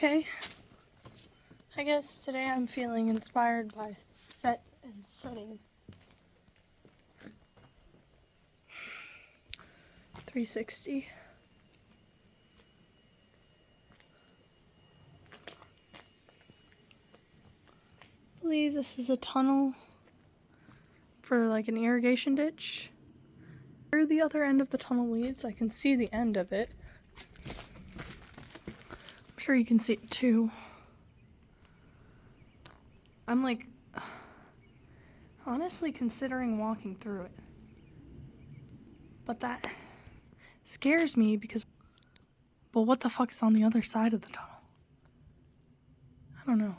Okay. I guess today I'm feeling inspired by set and setting. 360. I believe this is a tunnel for like an irrigation ditch. Where the other end of the tunnel leads, I can see the end of it. I'm sure you can see it too. I'm like honestly considering walking through it. But that scares me because, but what the fuck is on the other side of the tunnel? I don't know.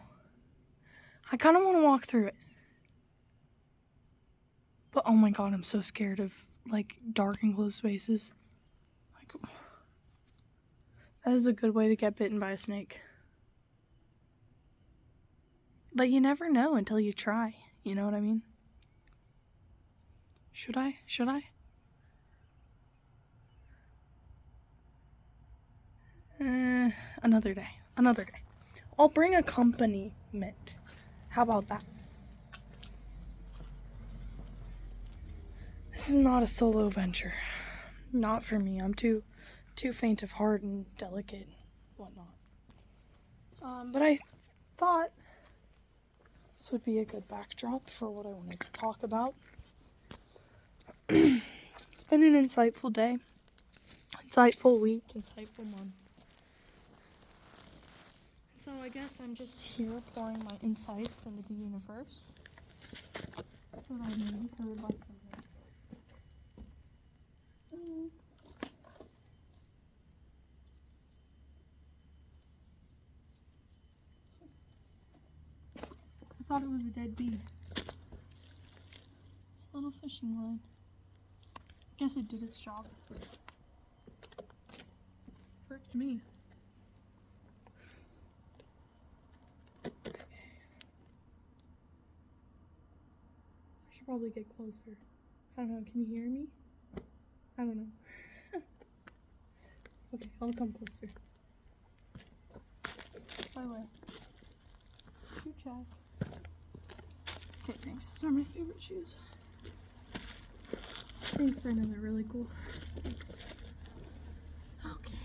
I kind of want to walk through it. But oh my god, I'm so scared of like dark enclosed spaces. Like, that is a good way to get bitten by a snake. But you never know until you try. You know what I mean? Should I? Another day. I'll bring accompaniment. How about that? This is not a solo venture. Not for me. I'm too faint of heart and delicate and whatnot. But I thought this would be a good backdrop for what I wanted to talk about. It's been an insightful day, insightful week, insightful month. And so I guess I'm just here pouring my insights into the universe so that I may be heard by someone. I thought it was a dead bee. It's a little fishing line. I guess it did its job. Tricked me. Okay. I should probably get closer. I don't know, can you hear me? I don't know. Okay, I'll come closer. By the way, shoe check. Okay, thanks. Those are my favorite shoes. Thanks, I know they're really cool. Thanks. Okay.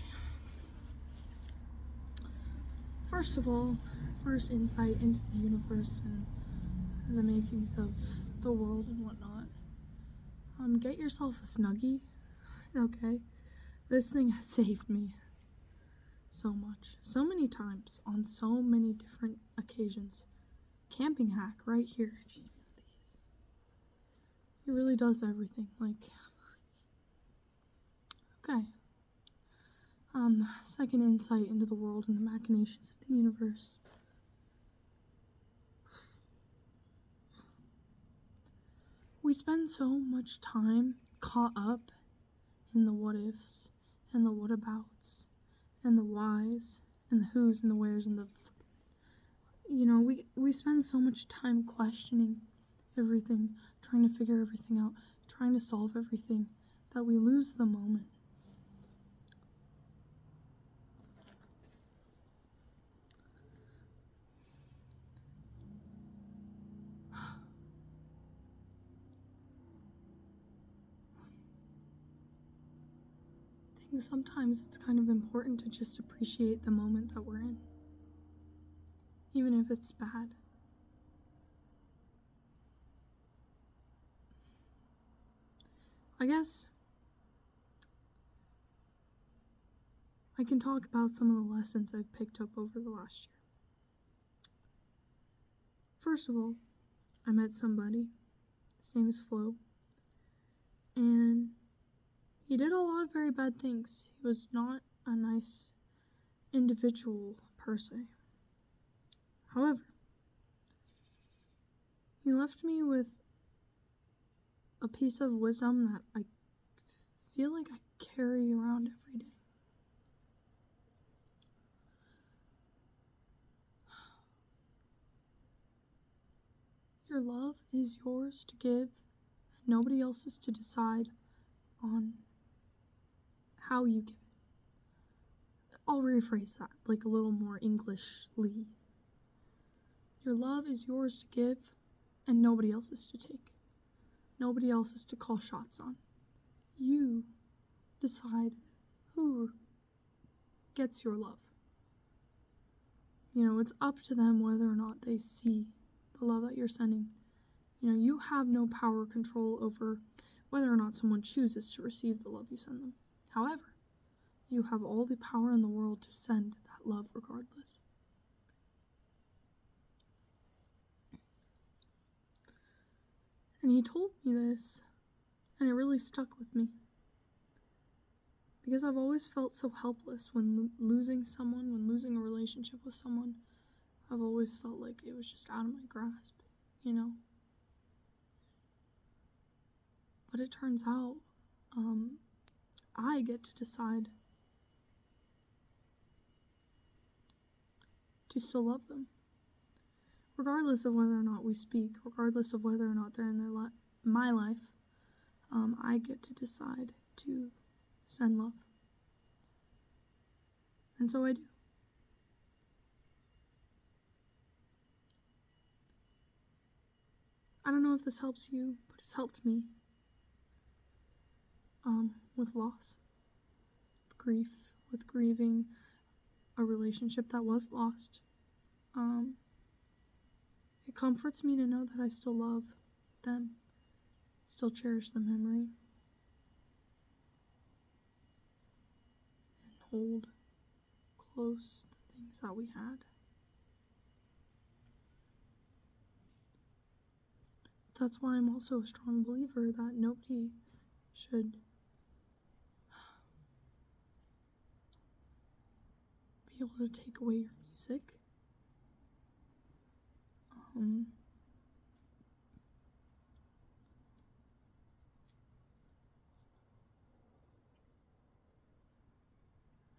First of all, first insight into the universe and the makings of the world and whatnot. Get yourself a Snuggie, okay? This thing has saved me so much, so many times, on so many different occasions. Camping hack right here. Just one of these. It really does everything. Like, okay. Second insight into the world and the machinations of the universe. We spend so much time caught up in the what ifs and the what abouts and the whys and the whos and the wheres and the we spend so much time questioning everything, trying to figure everything out, trying to solve everything, that we lose the moment. I think sometimes it's kind of important to just appreciate the moment that we're in, even if it's bad. I guess I can talk about some of the lessons I've picked up over the last year. First of all, I met somebody. His name is Flo. And he did a lot of very bad things. He was not a nice individual per se. However, he left me with a piece of wisdom that I feel like I carry around every day. Your love is yours to give, and nobody else is to decide on how you give it. I'll rephrase that, like a little more Englishly. Your love is yours to give, and nobody else's to take. Nobody else's to call shots on. You decide who gets your love. It's up to them whether or not they see the love that you're sending. You have no power or control over whether or not someone chooses to receive the love you send them. However, you have all the power in the world to send that love regardless. And he told me this, and it really stuck with me. Because I've always felt so helpless when losing someone, when losing a relationship with someone. I've always felt like it was just out of my grasp, But it turns out, I get to decide to still love them. Regardless of whether or not we speak, regardless of whether or not they're in my life, I get to decide to send love. And so I do. I don't know if this helps you, but it's helped me. With loss, with grief, with grieving a relationship that was lost. It comforts me to know that I still love them, still cherish the memory, and hold close the things that we had. That's why I'm also a strong believer that nobody should be able to take away your music. There's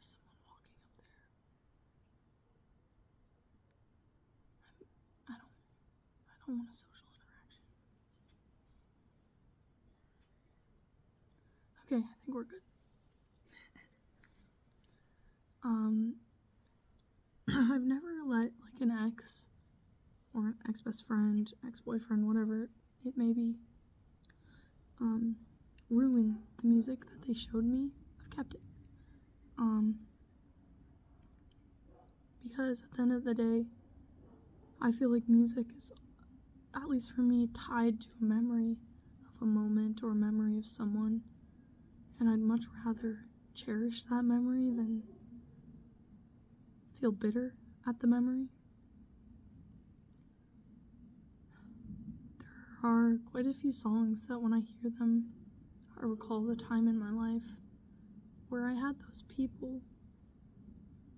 someone walking up there. I don't want a social interaction. Okay, I think we're good. I've never let an ex or an ex-best friend, ex-boyfriend, whatever it may be, ruin the music that they showed me. I've kept it. Because at the end of the day, I feel like music is, at least for me, tied to a memory of a moment or a memory of someone, and I'd much rather cherish that memory than feel bitter at the memory. There are quite a few songs that when I hear them, I recall the time in my life where I had those people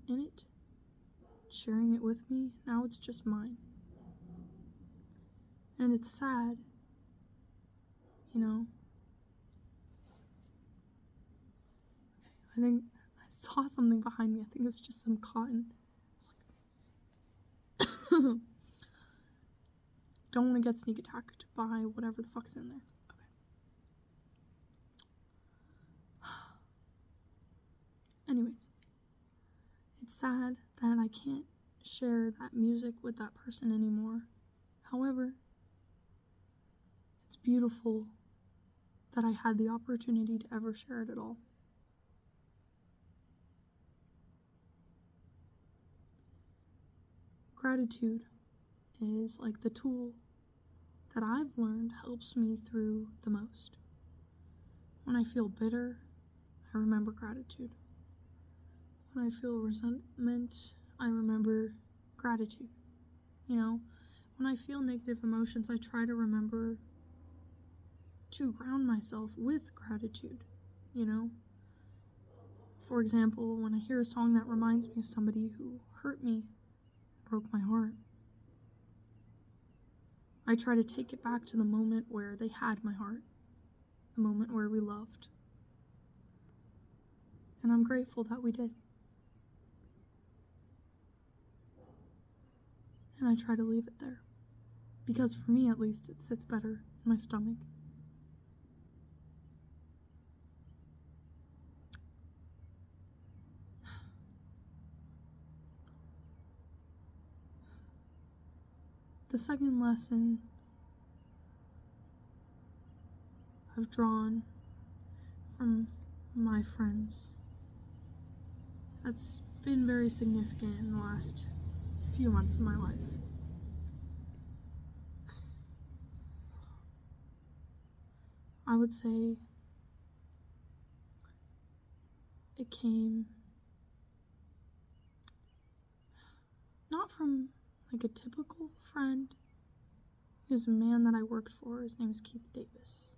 in it, sharing it with me. Now it's just mine. And it's sad, Okay, I think I saw something behind me. I think it was just some cotton. I was like, don't want to get sneak attacked by whatever the fuck is in there. Okay. Anyways, it's sad that I can't share that music with that person anymore. However, it's beautiful that I had the opportunity to ever share it at all. Gratitude is like the tool that I've learned helps me through the most. When I feel bitter, I remember gratitude. When I feel resentment, I remember gratitude. When I feel negative emotions, I try to remember to ground myself with gratitude, For example, when I hear a song that reminds me of somebody who hurt me, broke my heart, I try to take it back to the moment where they had my heart, the moment where we loved. And I'm grateful that we did. And I try to leave it there. Because for me, at least, it sits better in my stomach. The second lesson I've drawn from my friends that's been very significant in the last few months of my life. I would say it came not from like a typical friend. He was a man that I worked for. His name is Keith Davis.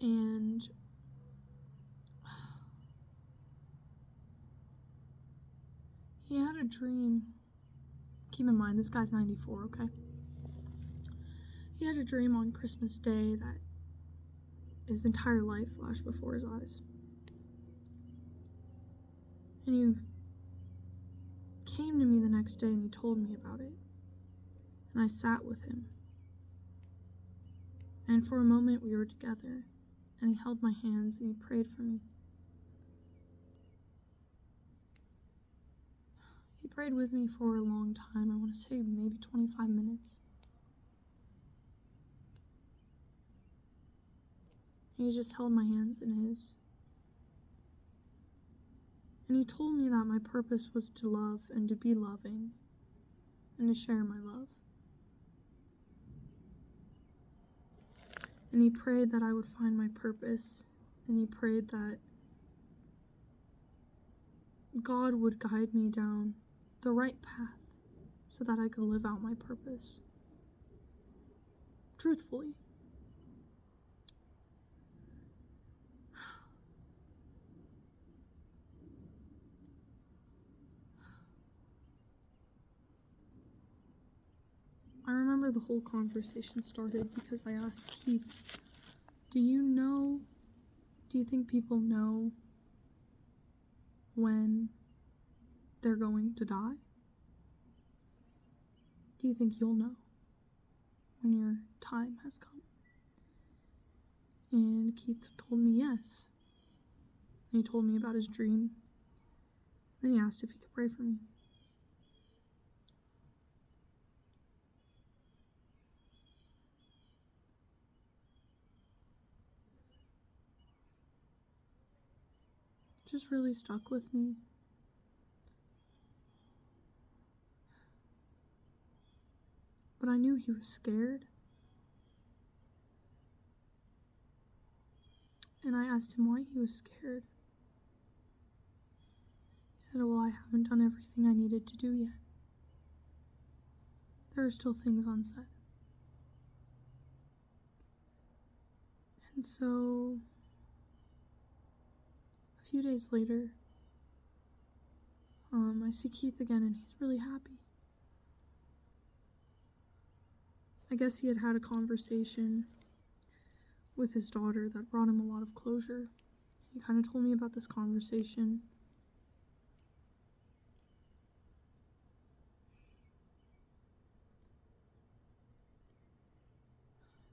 And he had a dream. Keep in mind, this guy's 94, okay? He had a dream on Christmas Day that his entire life flashed before his eyes. And he came to me the next day and he told me about it. And I sat with him. And for a moment we were together. And he held my hands and he prayed for me. He prayed with me for a long time. I want to say maybe 25 minutes. He just held my hands in his. And he told me that my purpose was to love and to be loving and to share my love. And he prayed that I would find my purpose, and he prayed that God would guide me down the right path so that I could live out my purpose truthfully. I remember the whole conversation started because I asked Keith, do you think people know when they're going to die? Do you think you'll know when your time has come? And Keith told me yes. And he told me about his dream. Then he asked if he could pray for me. Just really stuck with me. But I knew he was scared. And I asked him why he was scared. He said, well, I haven't done everything I needed to do yet. There are still things unsaid. And so, a few days later, I see Keith again and he's really happy. I guess he had had a conversation with his daughter that brought him a lot of closure. He kind of told me about this conversation.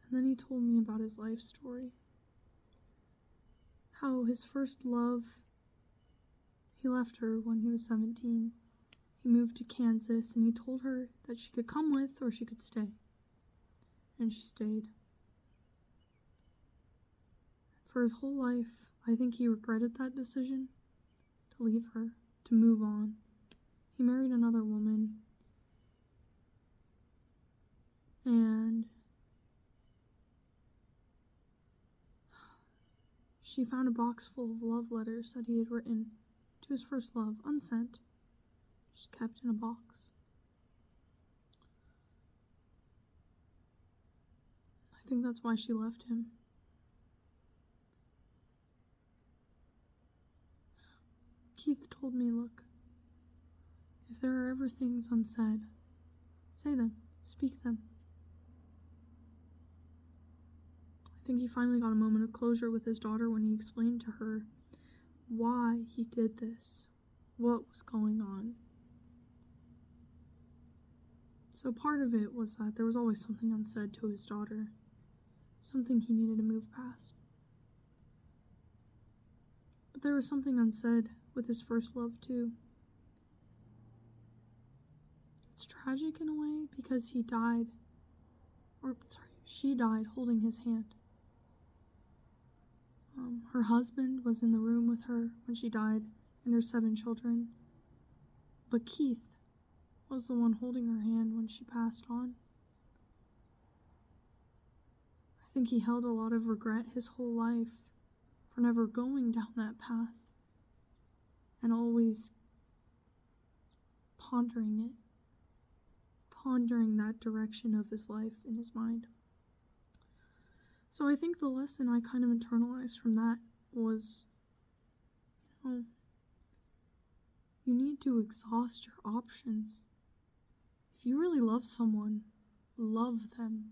And then he told me about his life story. How his first love, he left her when he was 17. He moved to Kansas and he told her that she could come with or she could stay. And she stayed. For his whole life, I think he regretted that decision to leave her, to move on. He married another woman. And she found a box full of love letters that he had written to his first love, unsent, just kept in a box. I think that's why she left him. Keith told me, look, if there are ever things unsaid, say them, speak them. I think he finally got a moment of closure with his daughter when he explained to her why he did this, what was going on. So part of it was that there was always something unsaid to his daughter, something he needed to move past. But there was something unsaid with his first love too. It's tragic in a way because she died holding his hand. Her husband was in the room with her when she died and her 7 children, but Keith was the one holding her hand when she passed on. I think he held a lot of regret his whole life for never going down that path and always pondering that direction of his life in his mind. So I think the lesson I kind of internalized from that was, you need to exhaust your options. If you really love someone, love them.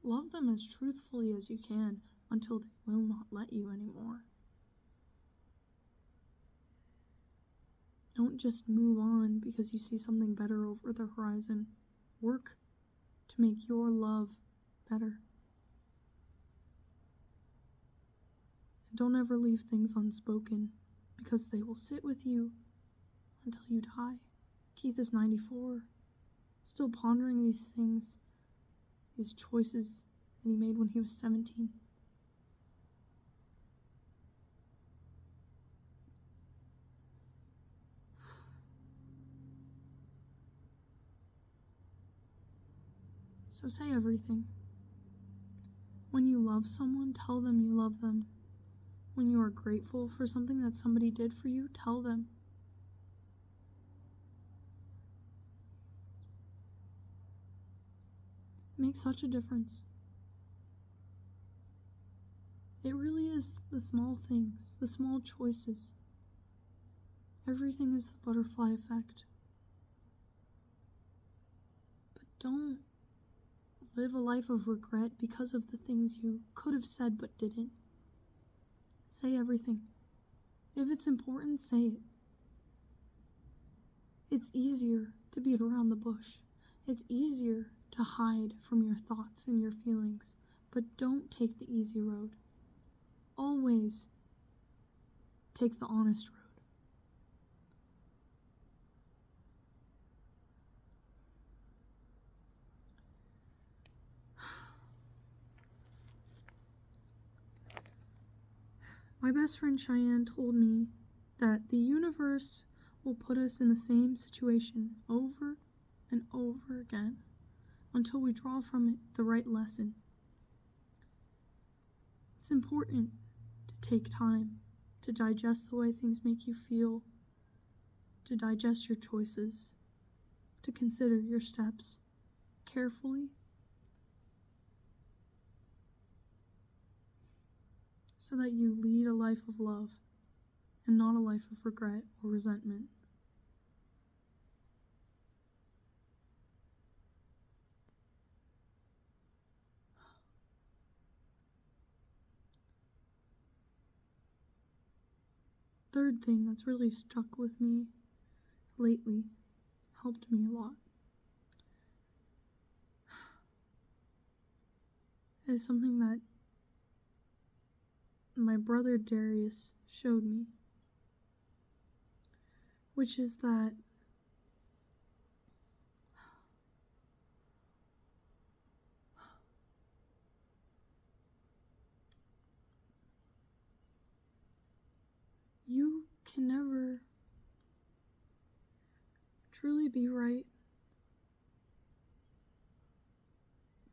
Love them as truthfully as you can until they will not let you anymore. Don't just move on because you see something better over the horizon. Work to make your love better. And don't ever leave things unspoken because they will sit with you until you die. Keith is 94, still pondering these things, these choices that he made when he was 17. So say everything. When you love someone, tell them you love them. When you are grateful for something that somebody did for you, tell them. It makes such a difference. It really is the small things, the small choices. Everything is the butterfly effect. But don't live a life of regret because of the things you could have said but didn't. Say everything. If it's important, say it. It's easier to beat around the bush. It's easier to hide from your thoughts and your feelings, but don't take the easy road. Always take the honest road. My best friend Cheyenne told me that the universe will put us in the same situation over and over again until we draw from it the right lesson. It's important to take time to digest the way things make you feel, to digest your choices, to consider your steps carefully, so that you lead a life of love and not a life of regret or resentment. Third thing that's really stuck with me lately, helped me a lot, is something that my brother Darius showed me, which is that you can never truly be right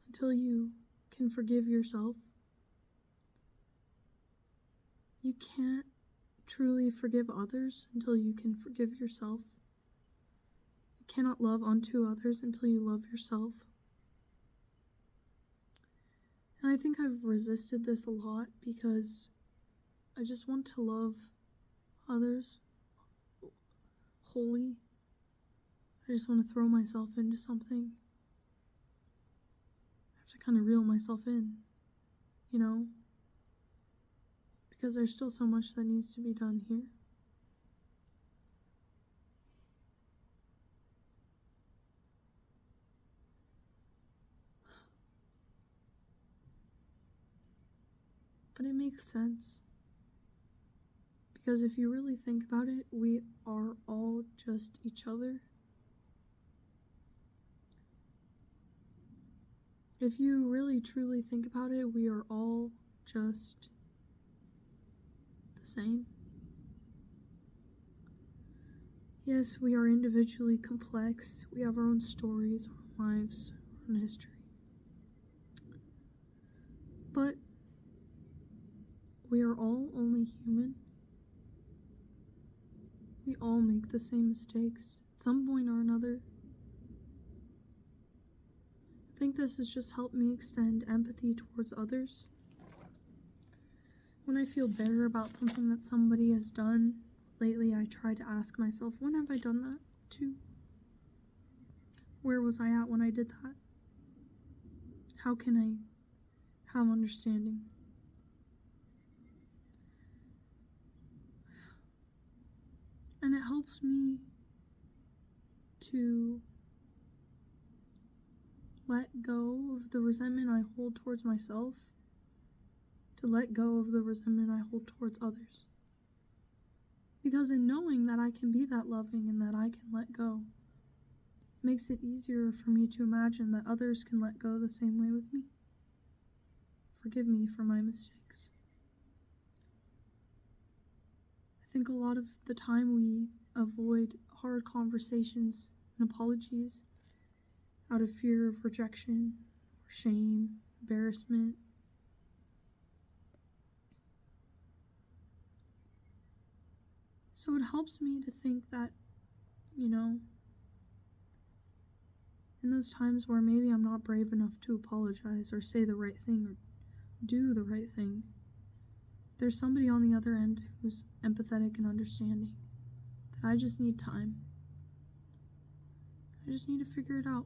until you can forgive yourself. You can't truly forgive others until you can forgive yourself. You cannot love unto others until you love yourself. And I think I've resisted this a lot because I just want to love others wholly. I just want to throw myself into something. I have to kind of reel myself in, because there's still so much that needs to be done here. But it makes sense, Because if you really think about it, we are all just each other. If you really truly think about it, we are all just the same. Yes, we are individually complex. We have our own stories, our own lives, our own history. But we are all only human. We all make the same mistakes at some point or another. I think this has just helped me extend empathy towards others. When I feel better about something that somebody has done, lately I try to ask myself, when have I done that too? Where was I at when I did that? How can I have understanding? And it helps me to let go of the resentment I hold towards myself, to let go of the resentment I hold towards others. Because in knowing that I can be that loving and that I can let go, it makes it easier for me to imagine that others can let go the same way with me. Forgive me for my mistakes. I think a lot of the time we avoid hard conversations and apologies out of fear of rejection, or shame, embarrassment. So it helps me to think that, in those times where maybe I'm not brave enough to apologize or say the right thing or do the right thing, there's somebody on the other end who's empathetic and understanding, that I just need time. I just need to figure it out.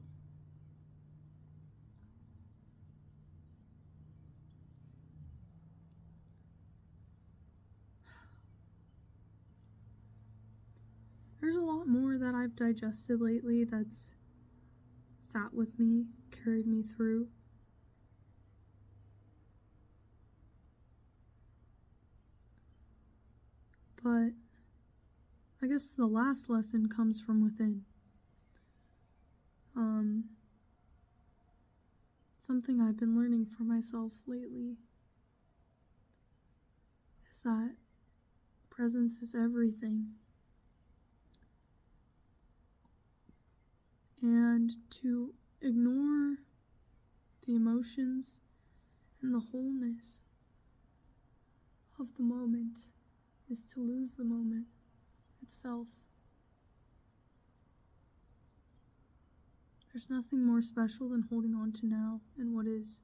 There's a lot more that I've digested lately that's sat with me, carried me through. But I guess the last lesson comes from within. Something I've been learning for myself lately is that presence is everything. And to ignore the emotions and the wholeness of the moment is to lose the moment itself. There's nothing more special than holding on to now and what is.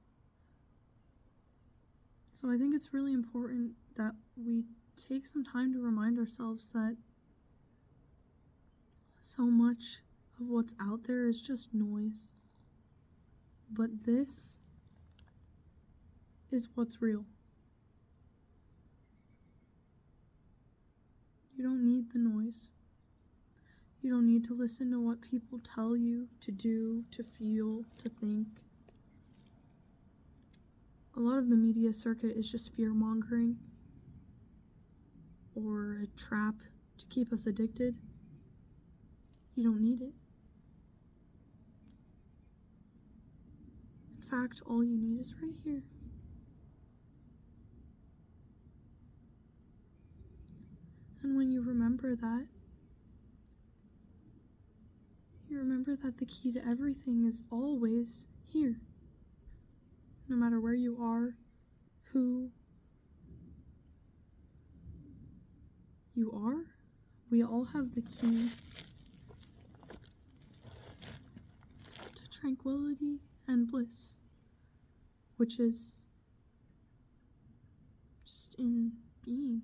So I think it's really important that we take some time to remind ourselves that so much of what's out there is just noise. But this is what's real. You don't need the noise. You don't need to listen to what people tell you to do, to feel, to think. A lot of the media circuit is just fear-mongering or a trap to keep us addicted. You don't need it. In fact, all you need is right here. And when you remember that, you remember that the key to everything is always here. No matter where you are, who you are, we all have the key to tranquility and bliss, which is just in being.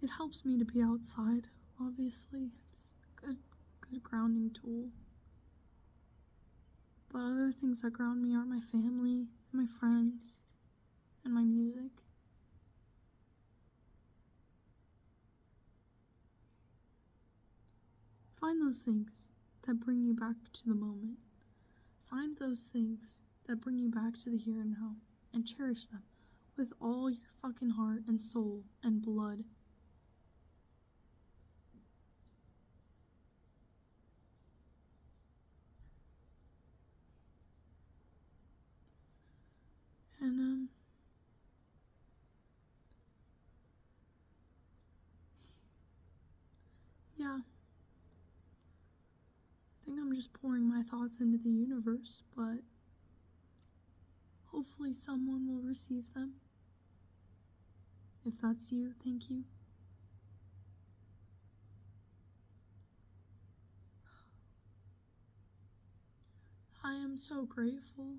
It helps me to be outside, obviously. It's a good grounding tool. But other things that ground me are my family, my friends, and my music. Find those things. that bring you back to the moment. Find those things that bring you back to the here and now and cherish them with all your fucking heart and soul and blood. And, yeah. I think I'm just pouring my thoughts into the universe, but hopefully someone will receive them. If that's you, thank you. I am so grateful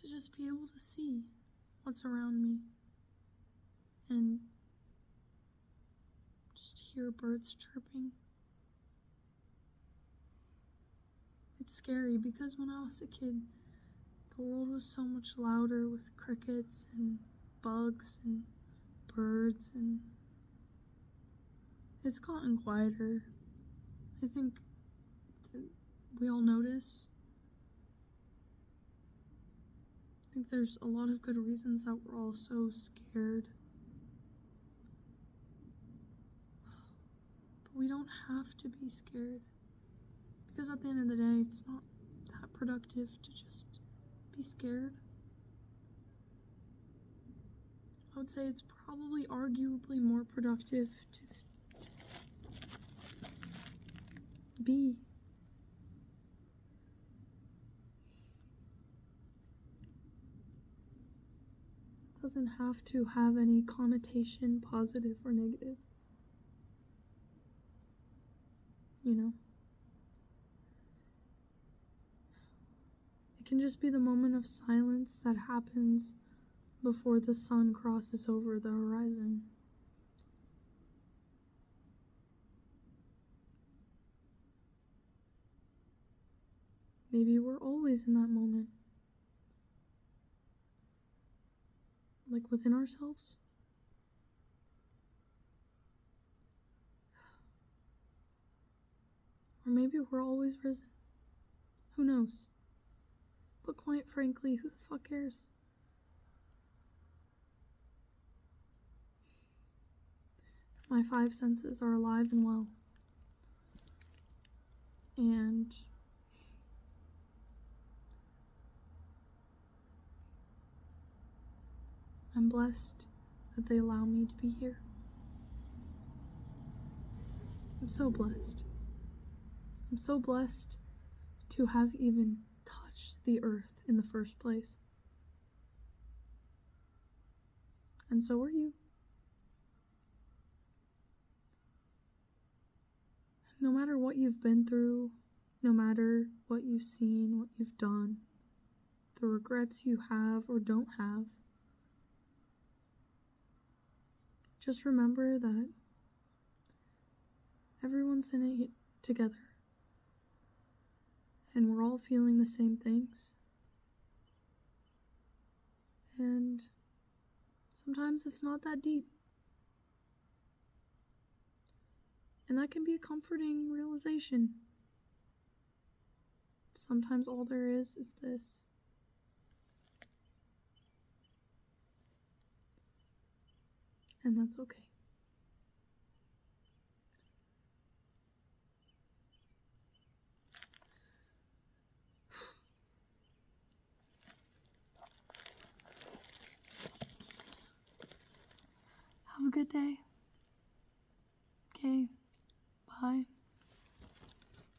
to just be able to see what's around me and just hear birds chirping. It's scary because when I was a kid, the world was so much louder with crickets and bugs and birds, and it's gotten quieter. I think we all notice. I think there's a lot of good reasons that we're all so scared. But we don't have to be scared. Because at the end of the day, it's not that productive to just be scared. I would say it's probably arguably more productive to just be. It doesn't have to have any connotation, positive or negative. You know? It can just be the moment of silence that happens before the sun crosses over the horizon. Maybe we're always in that moment. Like within ourselves. Or maybe we're always risen. Who knows? But quite frankly, who the fuck cares? My 5 senses are alive and well. And I'm blessed that they allow me to be here. I'm so blessed. I'm so blessed to have even touched the earth in the first place. And so are you. No matter what you've been through, no matter what you've seen, what you've done, the regrets you have or don't have, just remember that everyone's in it together. And we're all feeling the same things. And sometimes it's not that deep. And that can be a comforting realization. Sometimes all there is this. And that's okay. Have a good day. Okay, bye.